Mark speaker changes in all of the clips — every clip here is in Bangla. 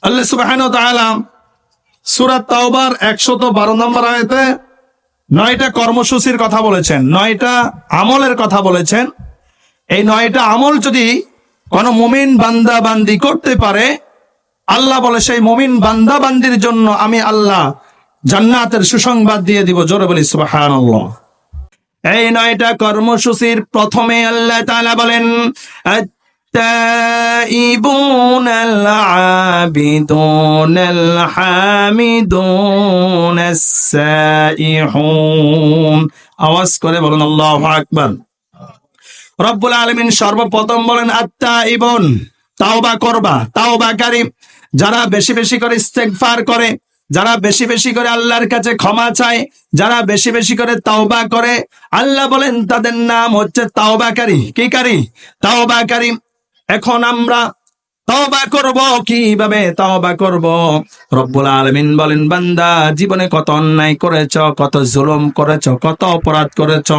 Speaker 1: আল্লাহ সুবহানাহু ওয়া তাআলা সূরা তাওবার 112 নম্বর আয়াতে 9টা কর্মসূচির কথা বলেছেন, 9টা আমলের কথা বলেছেন। এই 9টা আমল যদি কোন মুমিন বান্দা বান্দি করতে পারে, আল্লাহ বলে সেই মুমিন বান্দা বান্দির জন্য আমি আল্লাহ জান্নাতের সুসংবাদ দিয়ে দিব। জোরে বলি সুবহানাল্লাহ। এই 9টা কর্মসূচির প্রথমে আল্লাহ তাআলা বলেন التائبون العابدون الحامدون السائحون। আওয়াজ করে বলেন আল্লাহু আকবার। রব্বুল আলামিন সর্বপ্রথম বলেন আত্তাইবুন, তাওবা করবা, তাওবাকারী, যারা বেশি বেশি করে ইস্তেগফার করে, যারা বেশি বেশি করে আল্লাহর কাছে ক্ষমা চায়, যারা বেশি বেশি করে তাওবা করে, আল্লাহ বলেন তাদের নাম হচ্ছে তাওবাকারী। কি কারী? তাওবাকারী। এখন আমরা তাওবা করব, কিভাবে তাওবা করব? রব্বুল আলামিন বলেন বান্দা জীবনে কত অন্যায় করেছো, কত জুলুম করেছো, কত অপরাধ করেছো,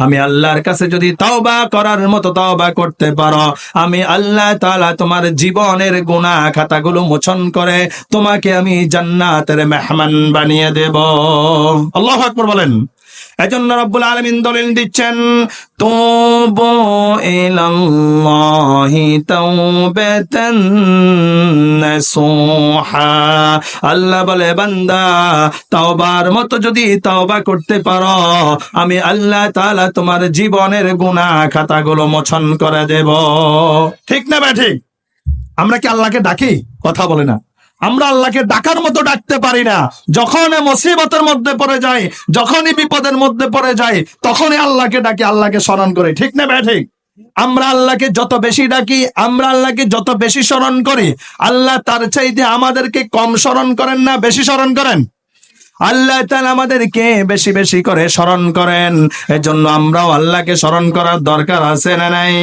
Speaker 1: আমি আল্লাহর কাছে যদি তাওবা করার মতো তাওবা করতে পারো, আমি আল্লাহ তাআলা তোমার জীবনের গুনাহ খাতাগুলো মোচন করে তোমাকে আমি জান্নাতের মেহমান বানিয়ে দেব। আল্লাহু আকবার বলেন। এজন্য রব্বুল আলামিন দলিল দিচ্ছেন তুবু ইলাল্লাহি তাওবাতান নাসুহা। আল্লাহ বলে বান্দা তাওবার মতো যদি তাওবা করতে পারো, আমি আল্লাহ তাআলা তোমার জীবনের গুনাহ খাতাগুলো মোচন করে দেব। ঠিক না ভাই? ঠিক। আমরা কি আল্লাহকে ডাকি? কথা বলে না। আমরা আল্লাহকে ডাকার মতো ডাকতে পারি না। যখন মুসিবতের মধ্যে পড়ে যাই, যখনই বিপদের মধ্যে পড়ে যাই, তখনই আল্লাহকে ডাকি, আল্লাহকে স্মরণ করি। ঠিক না ভাই? ঠিক। আমরা আল্লাহকে যত বেশি ডাকি, আমরা আল্লাহকে যত বেশি স্মরণ করি, আল্লাহ তার চাইতে আমাদেরকে কম স্মরণ করেন না, বেশি স্মরণ করেন। আল্লাহ তাআলা আমাদেরকে বেশি বেশি করে স্মরণ করেন। এজন্য আমরাও আল্লাহকে স্মরণ করার দরকার আছে না নাই?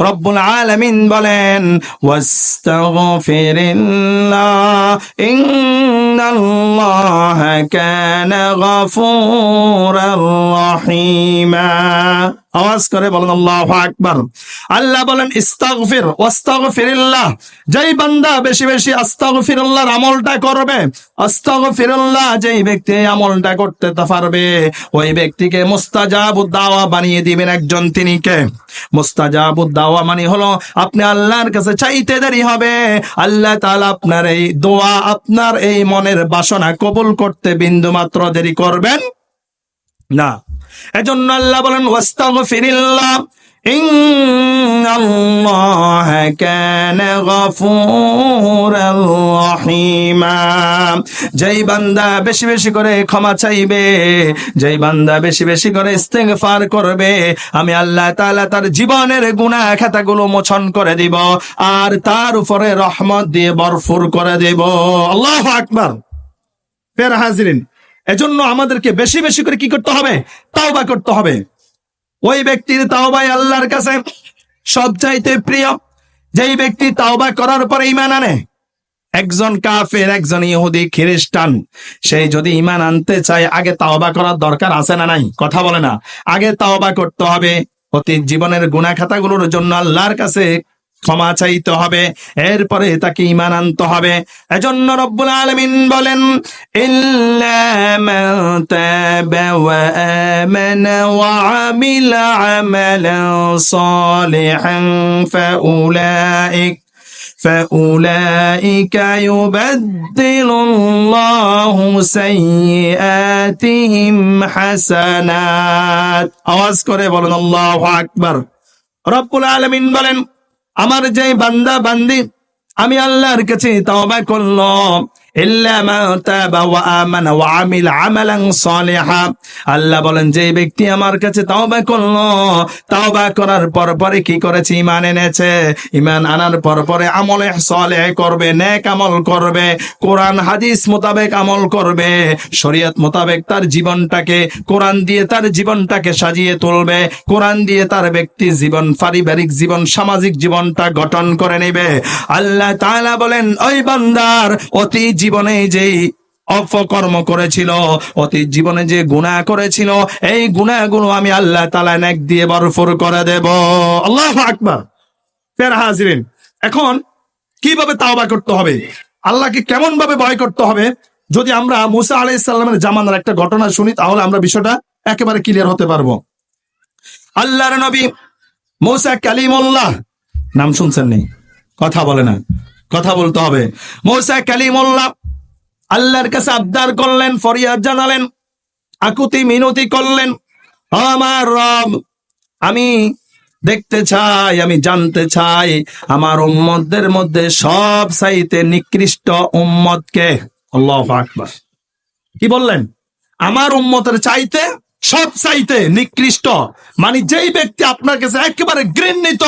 Speaker 1: রব্বুল আলামিন বলেন ওয়াস্তাগফিরিল্লাহ ইন্নাল্লাহা কানা গফুরার রহিমা। আওয়াজ করে বলেন আল্লাহু আকবার। আল্লাহ বলেন ইস্তাগফির ওয়াস্তাগফিরিল্লাহ। যেই বান্দা বেশি বেশি আস্তাগফিরুল্লাহর আমলটা করবে, আস্তাগফিরুল্লাহ যেই ব্যক্তি আমলটা করতে পারবে, ওই ব্যক্তিকে মুস্তাজাবুদ দাওয়া বানিয়ে দিবেন একজন। তিনি কে? মুস্তাজাবুদ দাওয়া মানে হলো আপনি আল্লাহর কাছে চাইতে দেরি হবে, আল্লাহ তাআলা আপনার এই দোয়া, আপনার এই মনের বাসনা কবুল করতে বিন্দু মাত্র দেরি করবেন না। এজন্য আল্লাহ বলেন ওয়াস্তাগফিরিল্লাহ ইন্নাল্লাহা কানা গফুরার রহিমা। যেই বান্দা বেশি বেশি করে ক্ষমা চাইবে, যেই বান্দা বেশি বেশি করে ইস্তেগফার করবে, আমি আল্লাহ তাআলা তার জীবনের গুনাহ খাতাগুলো মোচন করে দিব আর তার উপরে রহমত দিয়ে ভরপুর করে দেব। আল্লাহু আকবার। ফের হাজিরিন, এজন্য আমাদেরকে বেশি বেশি করে কি করতে হবে? তাওবা করতে হবে। ওই ব্যক্তির তাওবাই আল্লাহর কাছে সবচাইতে প্রিয়, যেই ব্যক্তি তাওবা করার পরে ঈমান আনে। একজন কাফের, একজন ইহুদি, খ্রিস্টান, সেই যদি ঈমান আনতে চায় আগে তাওবা করার দরকার আছে না নাই? কথা বলে না। আগে তাওবা করতে হবে, অতীত জীবনের গুনাহ খাতাগুলোর জন্য আল্লাহর কাছে ক্ষমা চাইতে হবে, এরপরে তাকে ঈমান আনতে হবে। এজন্য রব্বুল আলামিন বলেন ইল্লা মান তাবা ওয়া আমানা ওয়া আমিলা আমালান সালিহান فأولئك يبدل الله سيئاتهم حسنات। আওয়াজ করে বলেন আল্লাহু আকবার। রব্বুল আলামিন বলেন আমার যে বান্দা বান্দি আমি আল্লাহর কাছে তাওবা করলো, ইল্লা মা তাবা ওয়া আমানা ওয়া আমিলা আমালান সালিহা। আল্লাহ বলেন যে ব্যক্তি আমার কাছে তাওবা করলো, তাওবা করার পর পরে কি করেছে? ঈমান এনেছে। ঈমান আনার পর পরে আমলে সালেহ করবে, নেক আমল করবে, কোরআন হাদিস মোতাবেক আমল করবে, শরীয়ত মোতাবেক তার জীবনটাকে, কোরআন দিয়ে তার জীবনটাকে সাজিয়ে তুলবে, কোরআন দিয়ে তার ব্যক্তি জীবন, পারিবারিক জীবন, সামাজিক জীবনটা গঠন করে নেবে। আল্লাহ তাআলা বলেন ওই বান্দার অতীত জীবনে যেই অপকর্ম করেছিল, অতীত জীবনে যে গুনাহ করেছিল, এই গুনাহগুলো আমি আল্লাহ তাআলা নেক দিয়ে ভরপুর করে দেব। আল্লাহু আকবার। ফের হাজিরিন, এখন কিভাবে তাওবা করতে হবে? আল্লাহকে কেমন ভাবে ভয় করতে হবে, যদি আমরা মুসা আলাইহিস সালামের জামানার একটা ঘটনা শুনি তাহলে আমরা বিষয়টা একেবারে ক্লিয়ার হতে পারবো। আল্লাহর নবী মুসা কালিমুল্লাহ, নাম শুনছেন নি? কথা বলে না, কথা বলতে হবে। মুসা কালিমুল্লাহ আল্লাহর কাছে আবদার করলেন, ফরিয়াদ জানালেন, আকুতি মিনতি করলেন, আমার রব, আমি দেখতে চাই, আমি জানতে চাই আমার উম্মতদের মধ্যে সব চাইতে নিকৃষ্ট উম্মত কে? আল্লাহু আকবার। কি বললেন? আমার উম্মতের চাইতে সব চাইতে নিকৃষ্ট, মানে যেই ব্যক্তি আপনার কাছে একেবারে ঘৃণিত,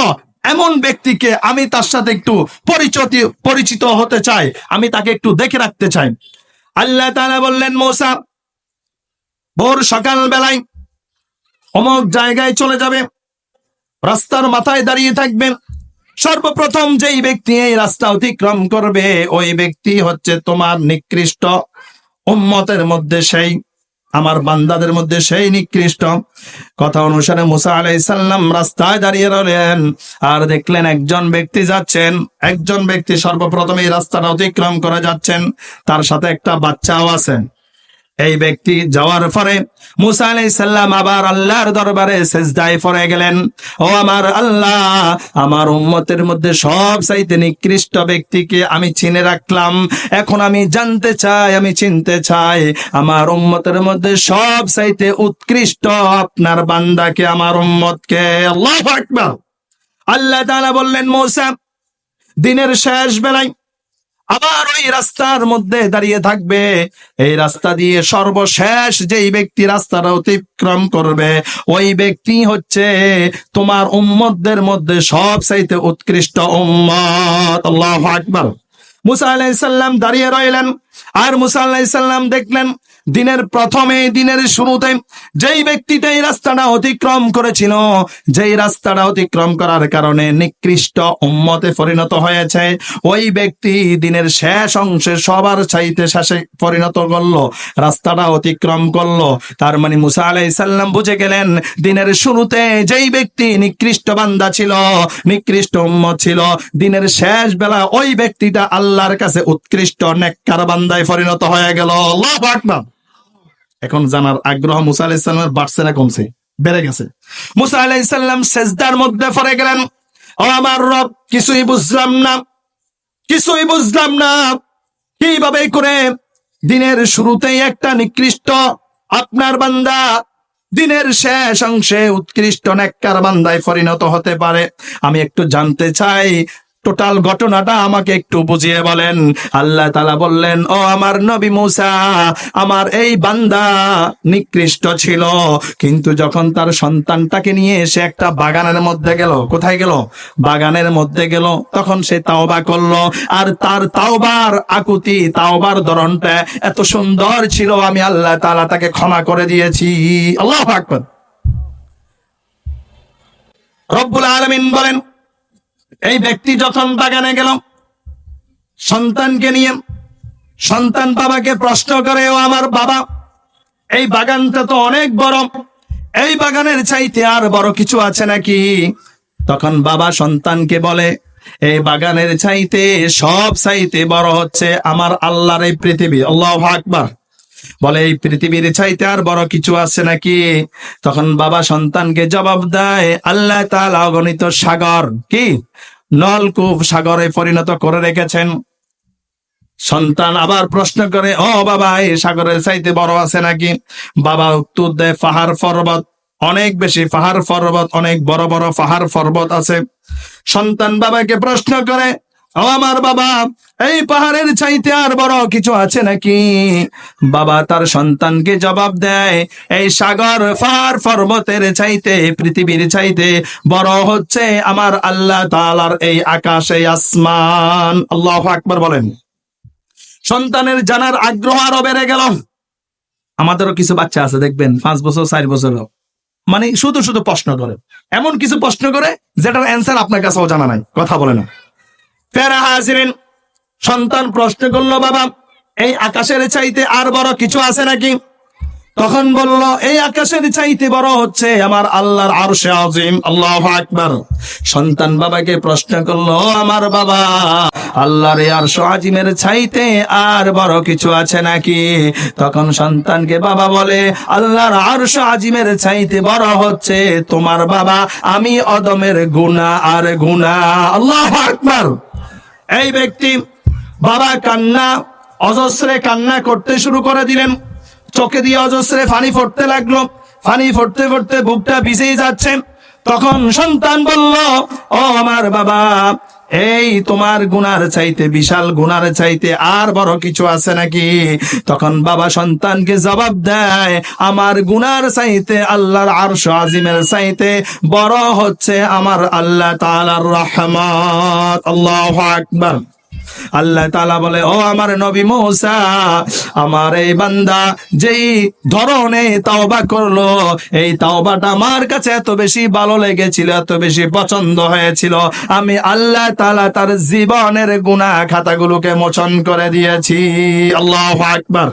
Speaker 1: এমন ব্যক্তিকে আমি তার সাথে একটু পরিচিত হতে চাই, আমি তাকে একটু দেখে রাখতে চাই। আল্লাহ তাআলা বললেন, মুসা ভোর সকাল বেলায় অমুক জায়গায় চলে যাবে, রাস্তার মাথায় দাঁড়িয়ে থাকবেন, সর্বপ্রথম যেই ব্যক্তি এই রাস্তা অতিক্রম করবে ওই ব্যক্তি হচ্ছে তোমার নিকৃষ্ট উম্মতের মধ্যে, সেই আমার বান্দাদের মধ্যে সেই নিকৃষ্ট। কথা অনুসারে মুসা আলাইহিস সালাম রাস্তায় দাঁড়িয়ে রইলেন, আর দেখলেন একজন ব্যক্তি যাচ্ছেন, একজন ব্যক্তি সর্বপ্রথম এই রাস্তাটা অতিক্রম করে যাচ্ছেন, তার সাথে একটা বাচ্চাও আছে। এই ব্যক্তি যাওয়ার পরে মুসা আলাইহিস সালাম আবার আল্লাহর দরবারে সিজদায় পড়ে গেলেন, ও আমার আল্লাহ, আমার উম্মতের মধ্যে সব চাইতে নিকৃষ্ট ব্যক্তিকে আমি চিনে রাখলাম, এখন আমি জানতে চাই, আমি চিনতে চাই আমার উম্মতের মধ্যে সব চাইতে উৎকৃষ্ট আপনার বান্দাকে, আমার উম্মতকে। আল্লাহু আকবার। আল্লাহ তাআলা বললেন, মুসা দিনের শেষ বেলায় আবার ওই রাস্তার মধ্যে দাঁড়িয়ে থাকবে, এই রাস্তা দিয়ে সর্বশেষ যেই ব্যক্তি রাস্তাটা অতিক্রম করবে ওই ব্যক্তি হচ্ছে তোমার উম্মতদের মধ্যে সব চাইতে উৎকৃষ্ট উম্মত। আল্লাহু আকবার। মুসা আলাইহিস সালাম দাঁড়িয়ে রইলেন, আর মুসা আলাইহিস সালাম দেখলেন দিনের প্রথমে, দিনের শুরুতে যেই ব্যক্তিটা এই রাস্তাটা অতিক্রম করেছিল, যেই রাস্তাটা অতিক্রম করার কারণে নিকৃষ্ট উম্মতে পরিণত হয়েছে, ওই ব্যক্তি দিনের শেষ অংশে সবার চাইতে শেষে পরিণত করলো, রাস্তাটা অতিক্রম করলো। তার মানে মুসা আলাইহিস সালাম বুঝে গেলেন দিনের শুরুতে যেই ব্যক্তি নিকৃষ্ট বান্দা ছিল, নিকৃষ্ট উম্মত ছিল, দিনের শেষ বেলা ওই ব্যক্তিটা আল্লাহর কাছে উৎকৃষ্ট নেককার বান্দায় পরিণত হয়ে গেল। আল্লাহু আকবার। এখন জানার আগ্রহ মুসা আলাইহিস সালামের বাড়ছে না কমছে? বেড়ে গেছে। মুসা আলাইহিস সালাম সিজদার মধ্যে পড়ে গেলেন, ও আমার রব, কিছুই বুঝলাম না, কিছুই বুঝলাম না, কিভাবে করে দিনের শুরুতেই একটা নিকৃষ্ট আপনার বান্দা দিনের শেষ অংশে উৎকৃষ্ট নেককার বান্দায় পরিণত হতে পারে। আমি একটু জানতে চাই, টোটাল ঘটনাটা আমাকে একটু বুঝিয়ে বলেন। আল্লাহ তাআলা বললেন, ও আমার নবী মুসা, আমার এই বান্দা নিকৃষ্ট ছিল, কিন্তু যখন তার সন্তানটাকে নিয়ে সে একটা বাগানের মধ্যে গেল, কোথায় গেল? বাগানের মধ্যে গেল, তখন সে তাওবা করলো, আর তার তাওবার আকুতি, তাওবার ধরনটা এত সুন্দর ছিল, আমি আল্লাহ তাআলা তাকে ক্ষমা করে দিয়েছি। আল্লাহু আকবার। রব্বুল আলামিন বলেন, এই ব্যক্তি যখন বাগানে গেল সন্তানকে নিয়ে, সন্তান বাবাকে প্রশ্ন করে, ও আমার বাবা, এই বাগানটা তো অনেক বড়, এই বাগানের চাইতে আর বড় কিছু আছে নাকি? তখন বাবা সন্তানকে বলে, এই বাগানের চাইতে সব চাইতে বড় হচ্ছে আমার আল্লাহর এই পৃথিবী। আল্লাহু আকবার। বলে, এই পৃথিবীর চাইতে আর বড় কিছু আছে নাকি? তখন বাবা সন্তানকে জবাব দেয়, আল্লাহ তাআলা অগণিত সাগর, কি নলকূপ, সাগরে পরিণত করে রেখেছেন। সন্তান আবার প্রশ্ন করে, ও বাবা, এই সাগরের চাইতে বড় আছে নাকি? বাবা উত্তর দেয়, পাহাড় পর্বত, অনেক বেশি পাহাড় পর্বত, অনেক বড় বড় পাহাড় পর্বত আছে। সন্তান বাবাকে প্রশ্ন করে, ও আমার বাবা, এই পাহাড়ের চাইতে আর বড় কিছু আছে নাকি? বাবা তার সন্তানকে জবাব দেয়, এই সাগর, পাহাড় পর্বতের চাইতে, পৃথিবীর চাইতে বড় হচ্ছে আমার আল্লাহ তাআলার এই আকাশ, এই আসমান। আল্লাহু আকবার বলেন। সন্তানের জানার আগ্রহ আরো বেড়ে গেল। আমাদেরও কিছু বাচ্চা আছে, দেখবেন 5 বছর 4 বছর, মানে শুধু শুধু প্রশ্ন করে, এমন কিছু প্রশ্ন করে যেটার অ্যান্সার আপনার কাছেও জানা নাই, কথা বলে না। ফেরা হাজিরিন, সন্তান প্রশ্ন করলো, বাবা, এই আকাশের চাইতে আর বড় কিছু আছে নাকি? তখন বলল, এই আকাশের চাইতে বড় হচ্ছে আমার আল্লাহর আরশে আজিম। আল্লাহু আকবার। সন্তান বাবাকে প্রশ্ন করলো, আমার বাবা, আল্লাহর এই আরশে আজিমের চাইতে আর বড় কিছু আছে নাকি? তখন সন্তানকে বাবা বলে, আল্লাহর আরশে আজিমের চাইতে বড় হচ্ছে তোমার বাবা আমি অদমের গুনাহ আর গুনাহ। আল্লাহু আকবার। এই ব্যক্তি বাবা অজস্রে কান্না করতে শুরু করে দিলেন। চোখে দিয়ে অজস্রে পানি পড়তে লাগলো। পানি পড়তে পড়তে বুকটা ভিজে যাচ্ছে। তখন সন্তান বলল, ও আমার বাবা, এই তোমার গুনার চাইতে, বিশাল গুনার চাইতে আর বড় কিছু আছে নাকি? তখন বাবা সন্তানকে জবাব দেয়, আমার গুনার চাইতে আল্লাহর আরশ আজিমের চাইতে বড় হচ্ছে আমার আল্লাহ তাআলার রহমত। আল্লাহু আকবার। আল্লাহ তাআলা বলে, ও আমার নবী মূসা, আমার এই বান্দা যেই ধরনে তাওবা করলো, এই তাওবাটা আমার কাছে এত বেশি ভালো লেগেছিল, এত বেশি পছন্দ হয়েছিল, আমি আল্লাহ তাআলা তার জীবনের গুনাহ খাতাগুলোকে মোচন করে দিয়েছি। আল্লাহু আকবার।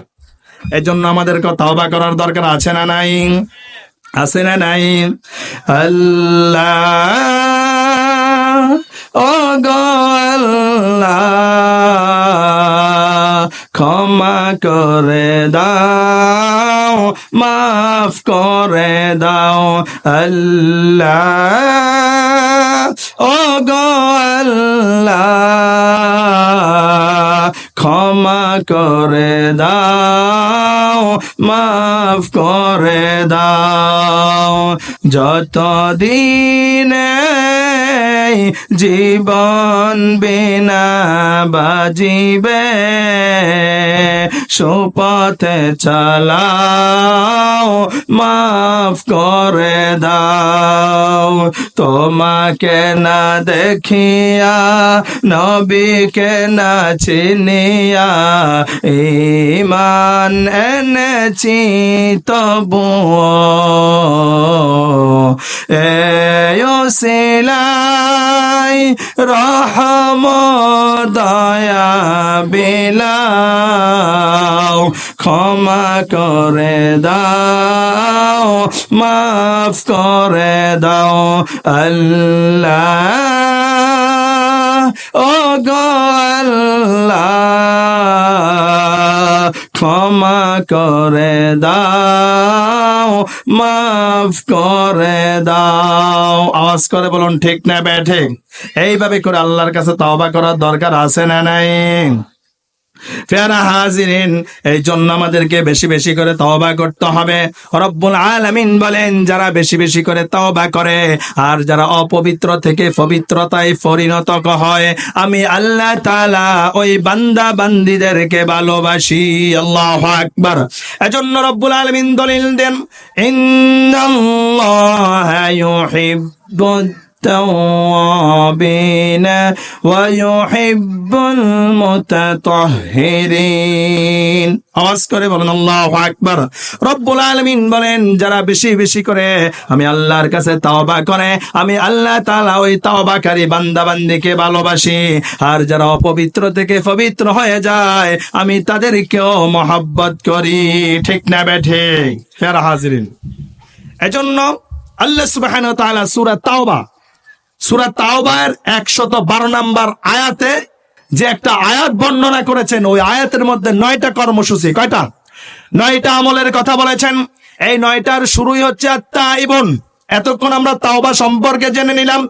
Speaker 1: এজন্য আমাদেরকে তাওবা করার দরকার আছে না নাই? আছে না নাই? আল্লাহ, ও গো আল্লাহ, ক্ষমা করে দাও, মাফ করে দাও। আল্লাহ, ও গো আল্লাহ, ক্ষমা করে দাও, মাফ করে দাও। যতদিন জীবন বিনা বাজিবে, সুপথে চালাও, মাফ করে দাও। তোমাকে না দেখিয়া, নবীকে না চিনিয়া, ঈমান এনেছি তবুও এই ওসিলায় রহমত দয়া বিলাও, ক্ষমা করে দাও, মাফ করে দাও। আল্লাহ, ও গো আল্লাহ, ক্ষমা করে দাও, মাফ করে দাও। আওয়াজ করে বলুন, ঠিক না ব্যাঠে? এইভাবে করে আল্লাহর কাছে তওবা করার দরকার আছে না নাই? প্যারা হাজিরিন, এই জন্য আমাদেরকে বেশি বেশি করে তওবা করতে হবে। রব্বুল আলামিন বলেন, যারা বেশি বেশি করে তওবা করে আর যারা অপবিত্র থেকে পবিত্রতায় পরিণত হয়, আমি আল্লাহ তাআলা ওই বান্দা বান্দীদেরকে ভালোবাসি। আল্লাহু আকবার। এজন্য রব্বুল আলামিন দলিল দেন, ইন্নাল্লাহা ইউহিব্বুত التوابين ويحب المتطهرين। আওয়াজ করে বলেন আল্লাহু আকবার। রব্বুল আলামিন বলেন, যারা বেশি বেশি করে আমি আল্লাহর কাছে তাওবা করে, আমি আল্লাহ তাআলা ওই তাওবাকারী বান্দা বান্দীকে ভালোবাসি। আর যারা অপবিত্র থেকে পবিত্র হয়ে যায়, আমি তাদেরকেও মহব্বত করি। ঠিক না বেঠে? প্যারা হাজিরিন, এজন্য আল্লাহ সুবহানাহু ওয়া তাআলা সূরা তাওবার 112 নম্বর আয়াতে যে একটা আয়াত বর্ণনা করেছেন, ওই আয়াতের মধ্যে 9টা কর্মসূচি, কয়টা? 9টা আমলের কথা বলেছেন। এই 9টার শুরুই হচ্ছে আত-তাইবুন। এতক্ষণ আমরা তাওবা সম্পর্কে জেনে নিলাম।